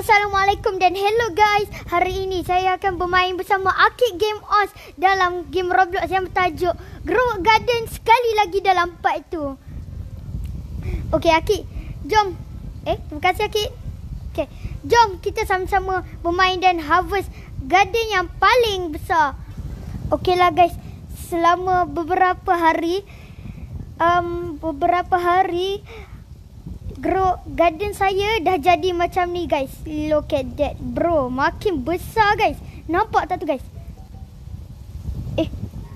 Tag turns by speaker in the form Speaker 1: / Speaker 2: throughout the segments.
Speaker 1: Assalamualaikum dan hello guys. Hari ini saya akan bermain bersama Akid Game Ons dalam game Roblox yang bertajuk Grow Garden sekali lagi dalam part itu. Okey Akid, jom. Terima kasih Akid. Okey, jom kita sama-sama bermain dan harvest garden yang paling besar. Okeylah guys, selama beberapa hari grow garden saya dah jadi macam ni guys. Look at that bro, makin besar guys. Nampak tak tu guys?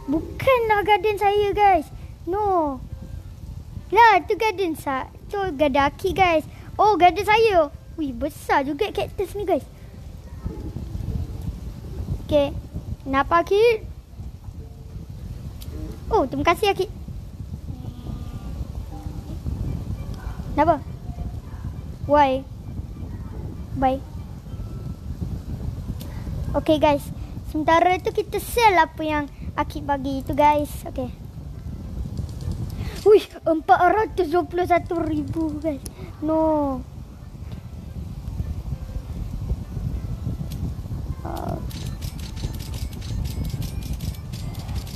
Speaker 1: Bukanlah garden saya guys. No. Lah tu garden tu garden Akid guys. Oh garden saya. Wih besar juga cactus ni guys. Okay, nampak Akid? Oh terima kasih Akid. Kenapa? Why? Bye. Okay guys, sementara tu kita sell apa yang Akid bagi tu guys. Okay. Wih, 421,000 guys. No.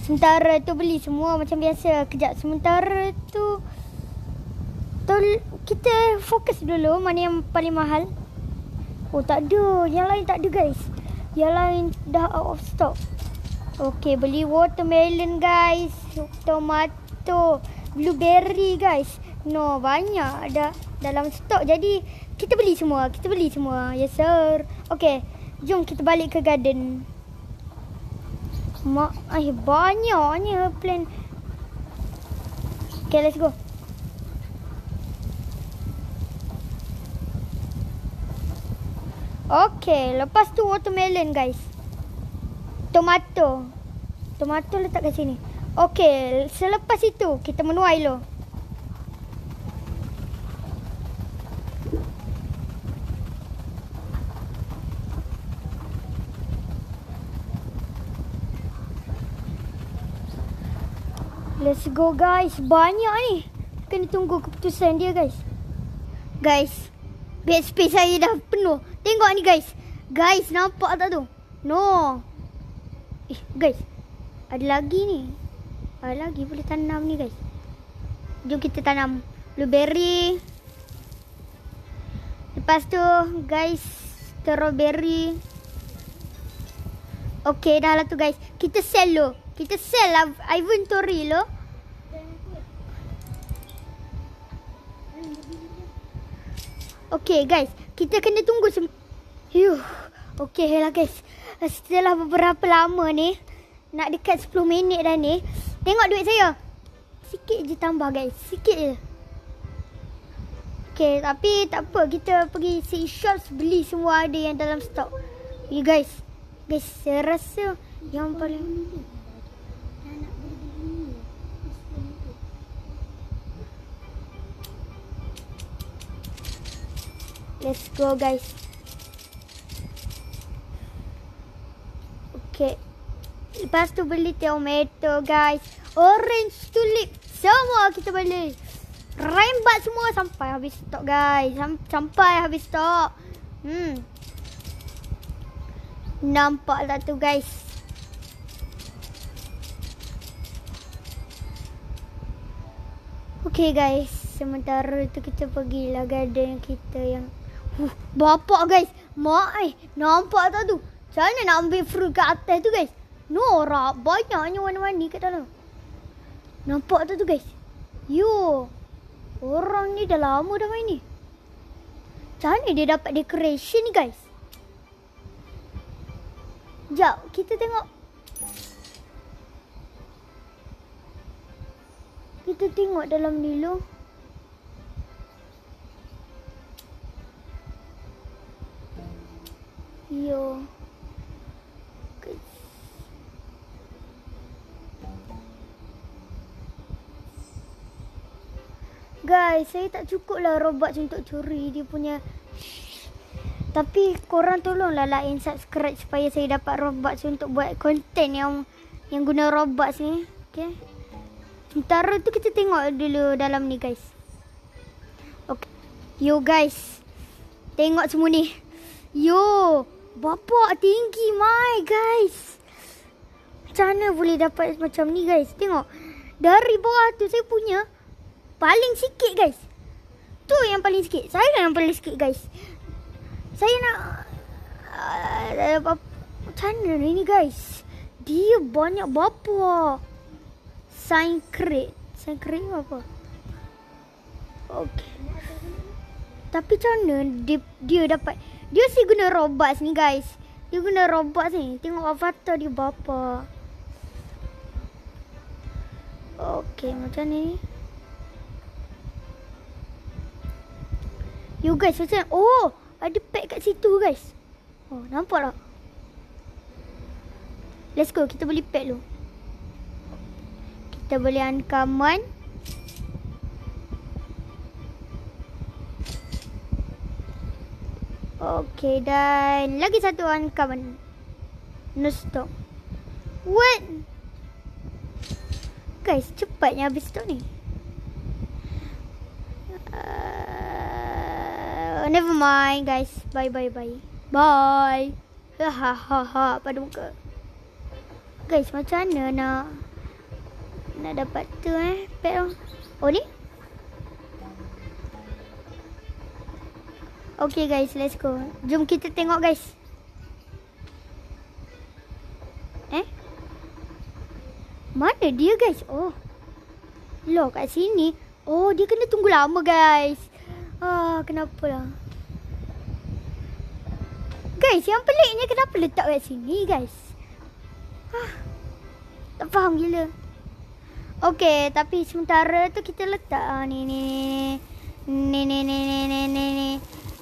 Speaker 1: Sementara tu beli semua macam biasa. Kejap, sementara tu kita fokus dulu mana yang paling mahal. Oh tak ada, yang lain tak ada guys. Yang lain dah out of stock. Okay, beli watermelon guys, tomato, blueberry guys. No, banyak ada dalam stok. Jadi kita beli semua. Yes sir. Okay, jom kita balik ke garden. Banyaknya plant. Okay, let's go. Okay, lepas tu watermelon guys. Tomato letak kat sini. Okay, selepas itu kita menuai dulu. Let's go guys. Banyak ni. Kena tunggu keputusan dia guys. Guys, bed space saya dah penuh. Tengok ni guys. Guys, nampak tak tu? No. Guys. Ada lagi ni. Ada lagi boleh tanam ni guys. Jom kita tanam blueberry. Lepas tu guys, strawberry. Okay, dah lah tu guys. Kita sell lo. Kita sell lah inventory lo. Okay guys, kita kena tunggu okay lah guys. Setelah beberapa lama ni, nak dekat 10 minit dah ni. Tengok duit saya. Sikit je tambah guys, sikit je. Okay, tapi tak apa, kita pergi si shops beli semua ada yang dalam stok. Guys, saya rasa yang paling let's go guys. Okay. Lepas tu beli tomato guys. Orange tulip. Semua kita beli. Rembat semua sampai habis stok guys. Sampai habis stok. Nampak tak tu guys. Okay guys. Sementara tu kita pergilah garden kita yang bapak guys. Nampak tak tu? Macam mana nak ambil fruit kat atas tu guys? Norak. Banyaknya warna-warni kat dalam. Nampak tak tu guys? Yo. Orang ni dah lama dah main ni. Macam mana dia dapat decoration ni guys? Sekejap. Kita tengok. Kita tengok dalam ni lo. Yo. Guys, saya tak cukup lah Robux untuk curi dia punya. Tapi korang tolonglah like and subscribe supaya saya dapat Robux untuk buat konten yang guna Robux ni. Okay. Sementara tu kita tengok dulu dalam ni guys. Okay. Yo guys. Tengok semua ni. Yo, bapak tinggi my guys. Macam mana boleh dapat macam ni guys? Tengok. Dari bawah tu saya punya paling sikit guys. Tu yang paling sikit. Saya yang paling sikit guys. Saya nak macam mana ni guys? Dia banyak bapa. Sign crate apa? Okay. Tapi macam mana dia dapat? Dia sih guna robot ni guys. Dia guna robot ni. Tengok avatar dia bapa. Okay, macam ni. You guys, macam oh, ada pack kat situ guys. Oh, nampak tak? Let's go, kita beli pack dulu. Kita beli uncommon. Okay, dan lagi satu uncommon. No stock. What? Guys, cepatnya habis stok ni. Never mind guys. Bye. Bye. Hahaha. Pada muka. Guys, macam mana nak dapat tu pack tu? Oh ni? Okay guys, let's go. Jom kita tengok guys. Mana dia guys? Oh. Loh, kat sini. Oh, dia kena tunggu lama guys. Kenapa lah? Guys, yang peliknya kenapa letak kat sini guys? Tak faham gila. Okay, tapi sementara tu kita letak ni.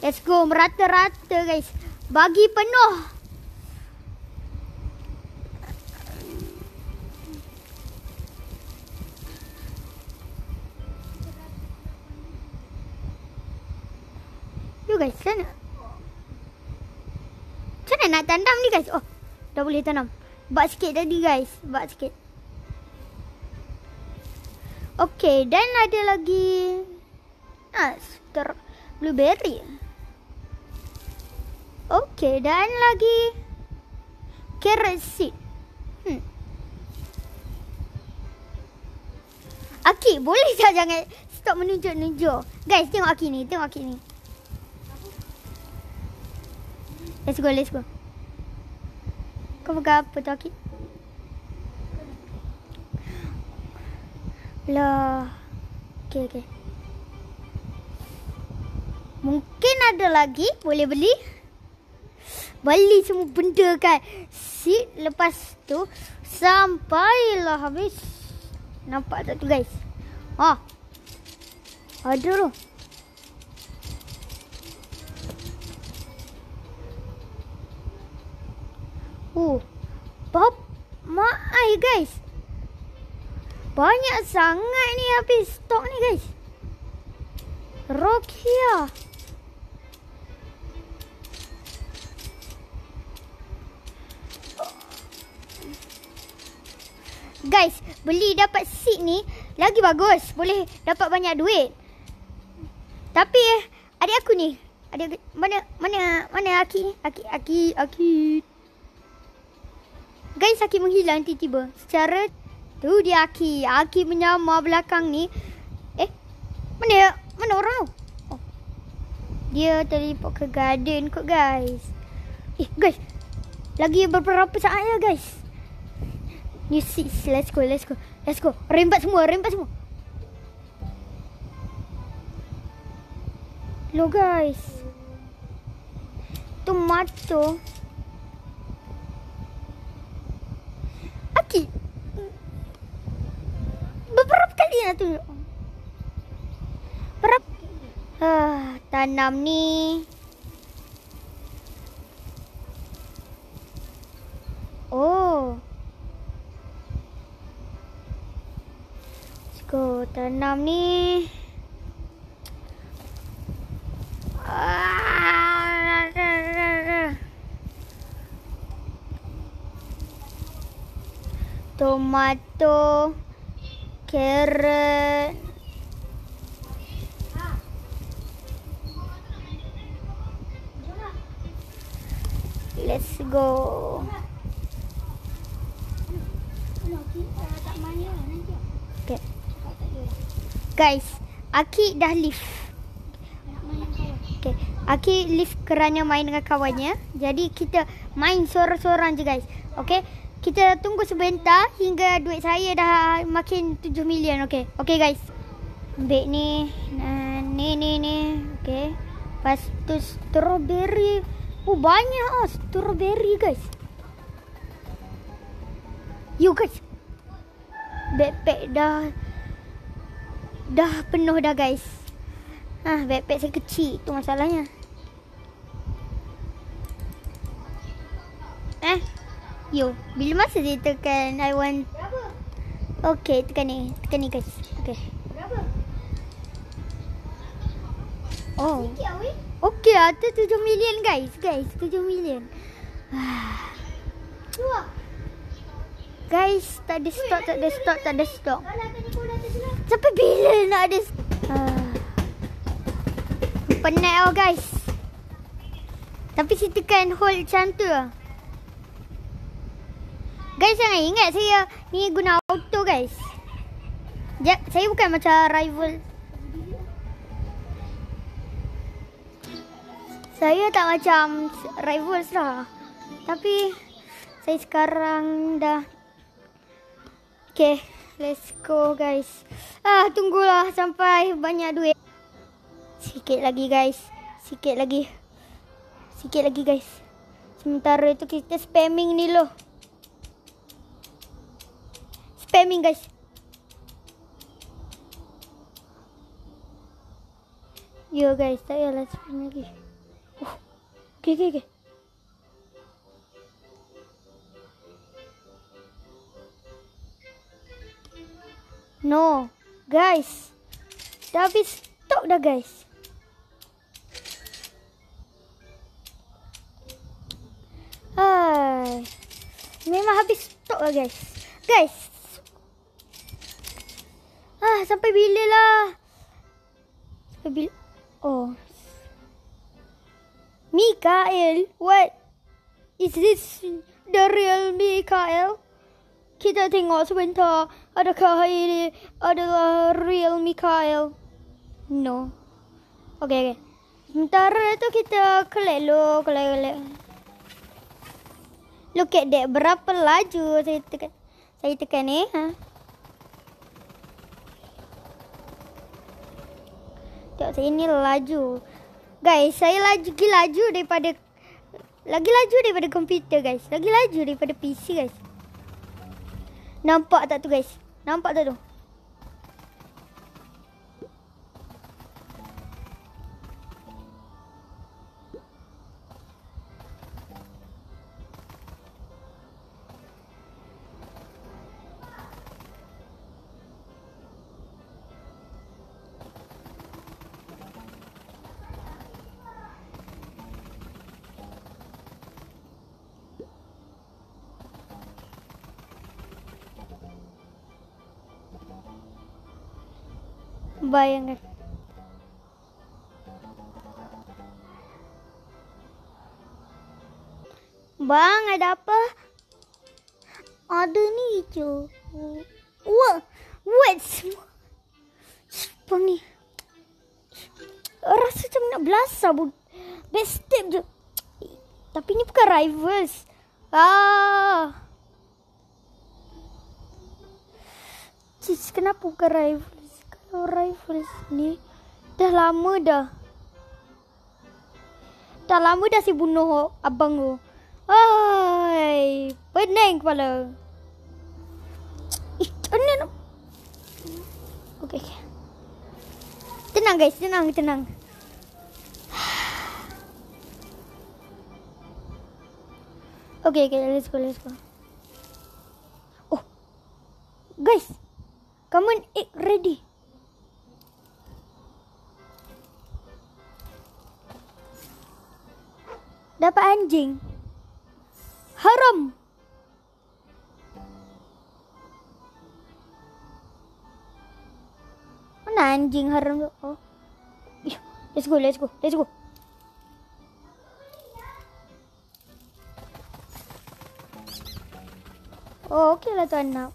Speaker 1: Let's go, merata-rata guys. Bagi penuh. Yo guys, macam mana nak tanam ni guys? Oh, dah boleh tanam. Bak sikit tadi guys, bak sikit. Okay, dan ada lagi blueberry. Okay, dan lagi carrot seed. Aki, boleh tak jangan stop menunjuk-nunjuk. Guys, tengok Aki ni, Let's go. Kau pegang apa tu, Aki? Lah. Okay. Mungkin ada lagi, boleh beli. Beli semua benda kan. Seed, lepas tu sampailah habis. Nampak tak tu guys? Ada tu. Maai guys. Banyak sangat ni habis stok ni guys. Rokia. Guys, beli dapat seed ni lagi bagus. Boleh dapat banyak duit. Tapi adik aku ni, mana Aki ni? Aki. Guys, Aki menghilang tiba-tiba. Secara tu dia Aki. Aki menyamar belakang ni. Mana orang tu? Oh. Dia teleport ke garden kot guys. Guys. Lagi beberapa saat ya guys. New seeds. Let's go. Rembat semua. Loh guys. Tomato. Aki. Beberapa kali nak tunjuk. Tanam ni. Oh. Let's go. Tanam ni. Tomato, carrot. Let's go. Okay. Guys, Aki dah lift. Okay. Aki lift kerana main dengan kawannya. Jadi kita main sorang-sorang je guys. Okay. Kita tunggu sebentar hingga duit saya dah makin 7 million. Okay. Okay guys. Ambil ni. Ni. Okay. Lepas tu strawberry. Oh banyak strawberry guys. You guys. Backpack dah penuh dah guys. Backpack saya kecil. Itu masalahnya. Yo, bila masa saya tekan I want. Okay, tekan ni guys. Okay. Berapa? Oh. Okay, ada 7 million guys. 7 million. Guys, tak ada stok. Sampai bila nak ada penat guys. Tapi saya tekan hold macam tu lah. Guys, jangan ingat saya ni guna auto guys. Saya bukan macam rival. Saya tak macam rivals lah. Tapi saya sekarang dah. Okay, let's go guys. Tunggulah sampai banyak duit. Sikit lagi guys. Sikit lagi guys. Sementara itu kita spamming ni loh. Spamming guys. Yo guys, tak payahlah spam lagi. Okay. No, guys. Dah habis stok dah guys. Memang habis stok lah guys. Sampai bila lah? Oh. Mikael, what? Is this the real Mikael? Kita tengok sebentar. Adakah ini adalah real Mikael? No. Okay. Sementara tu kita collect. Look at that. Berapa laju saya tekan ni. Tengok saya ni laju. Guys, saya lagi laju daripada komputer guys. Lagi laju daripada PC guys. Nampak tak tu guys? Nampak tak tu? Bayangkan. Bang, ada apa? Ada ni je. What? Apa ni? Rasa macam nak belasah. Best step je. Tapi ni bukan rivals. Kenapa bukan rivals? Rivals ni dah lama dah si bunuh abang tu. Pening kepala. Tenang. Okay. Tenang guys, tenang. Okay, let's go. Oh. Guys, come on, ready. Dapat anjing. Haram. Mana anjing haram tu? Oh. Let's go. Oh, okey lah tu anak.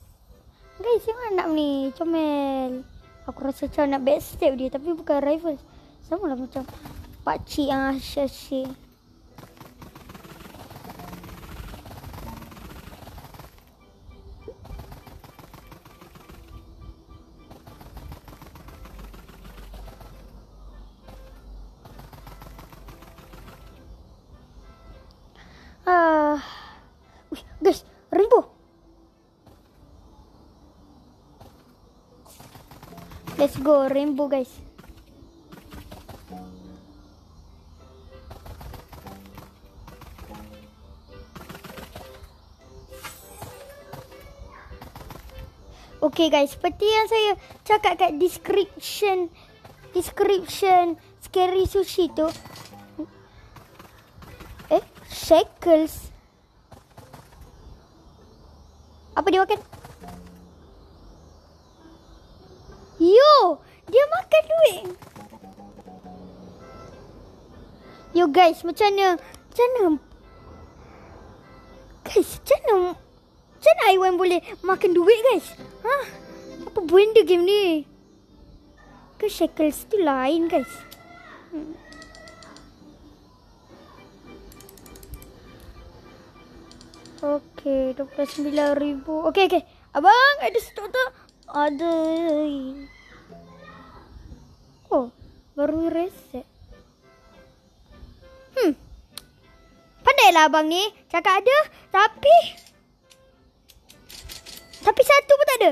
Speaker 1: Guys, yang anak ni comel. Aku rasa macam nak backstab dia tapi bukan rifle. Sama lah macam pakcik yang asyik. Guys, rainbow. Let's go, rainbow guys. Okay guys, seperti yang saya cakap kat description Scary Sushi tu. Shackles. Apa dia makan? Yo, dia makan duit. Yo guys, macam mana? Guys, macam mana haiwan boleh makan duit guys? Apa benda game ni? Ke Shackles tu lain guys? Okay, 29,000. Okay. Abang, ada stok tak? Ada. Oh, baru reset. Pandailah abang ni. Cakap ada, tapi satu pun tak ada.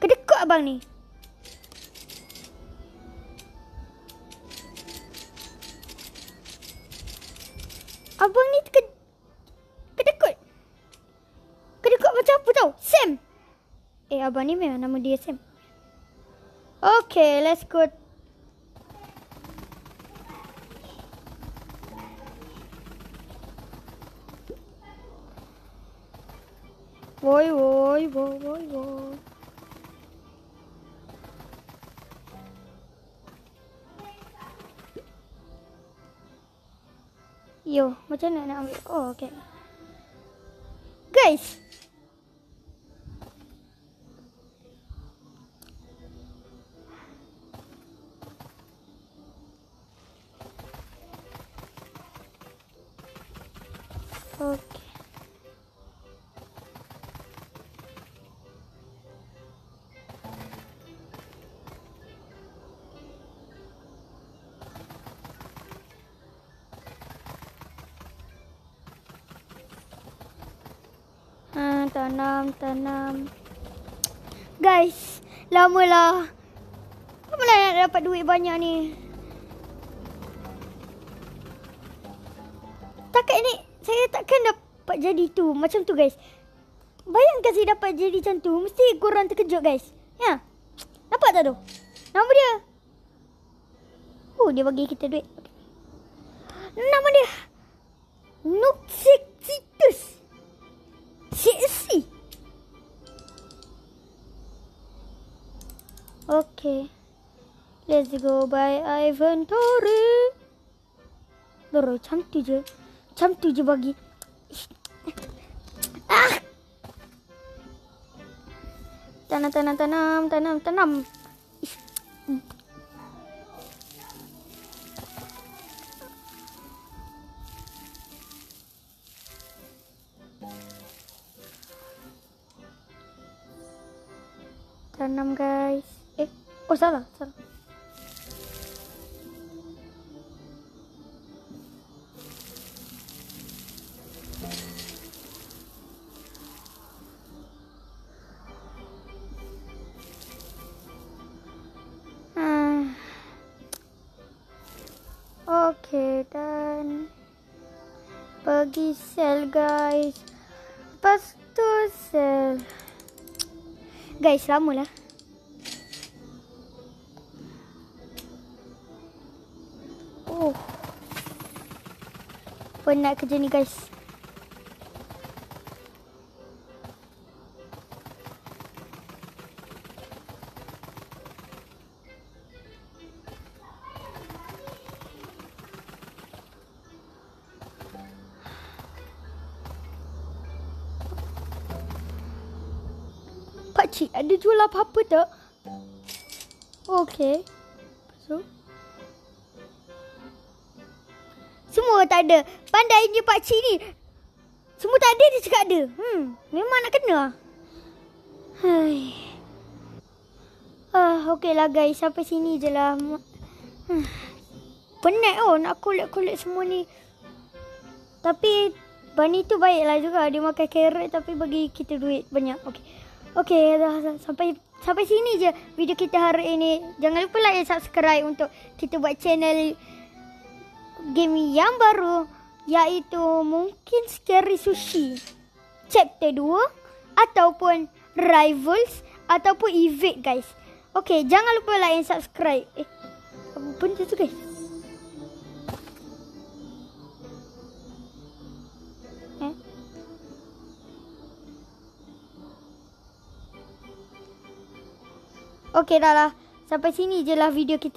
Speaker 1: Kedekut abang ni. Abang ni kedekut macam apa tau? Sam. Abang ni memang nama dia Sam. Okay, let's go. Woi. Yo, macam mana nak ambil? Oh, okay. Guys. Okay. Tanam. Guys, lamalah nak dapat duit banyak ni. Takat ni saya takkan dapat jadi tu. Macam tu guys. Bayangkan saya dapat jadi macam tu. Mesti korang terkejut guys. Ya. Nampak tak tu? Nama dia. Dia bagi kita duit. Nama dia Noxitus. CSC. Okay. Let's go by inventory. Loro, macam tu je bagi. Tanam. Tanam guys. Salah. Okay, dan pergi sell guys. Lepas tu sell. Guys, lama lah. Penat kerja ni guys. pakcik ada jual apa-apa tak? Okey. So, semua tak ada. Pandainya pakcik ni. Semua tak ada, dia cakap ada. Memang nak kena. Hai. Okey lah guys. Sampai sini je lah. Penat nak collect semua ni. Tapi Bunny tu baiklah juga. Dia makan carrot tapi bagi kita duit banyak. Okey, dah sampai sini je video kita hari ini. Jangan lupa like dan subscribe untuk kita buat channel game yang baru, iaitu mungkin Scary Sushi Chapter 2 ataupun Rivals ataupun Evade guys. Okey, jangan lupa like dan subscribe. Apa benda tu guys? Okey dah lah. Sampai sini je lah video kita.